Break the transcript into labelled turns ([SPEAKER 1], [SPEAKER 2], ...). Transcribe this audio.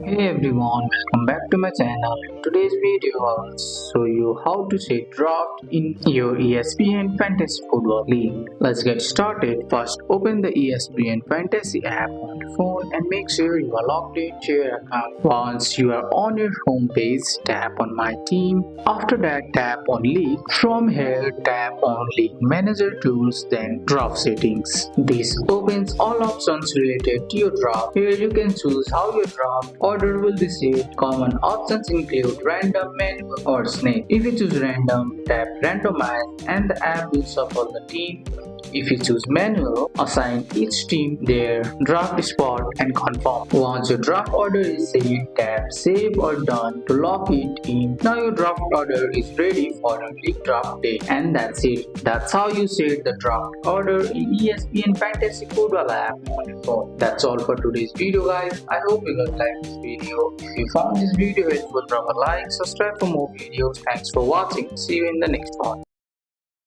[SPEAKER 1] Hey everyone, welcome back to my channel. In today's video, I will show you how to set draft in your ESPN Fantasy Football League. Let's get started. First, open the ESPN Fantasy app on your phone and make sure you are logged into your account. Once you are on your home page, tap on My Team. After that, tap on League. From here, tap on League Manager Tools, then Draft Settings. This opens all options related to your draft. Here you can choose how your draft order will be saved. Common options include random, manual, or snake. If you choose random, tap randomize and the app will shuffle the team. If you choose manual, assign each team their draft spot and confirm. Once your draft order is saved, tap save or done to lock it in. Now your draft order is ready for a league draft day. And that's it. That's how you set the draft order in ESPN Fantasy Football app on your phone. That's all for today's video, guys. I hope you guys liked this video. If you found this video helpful, drop a like, subscribe for more videos. Thanks for watching. See you in the next one.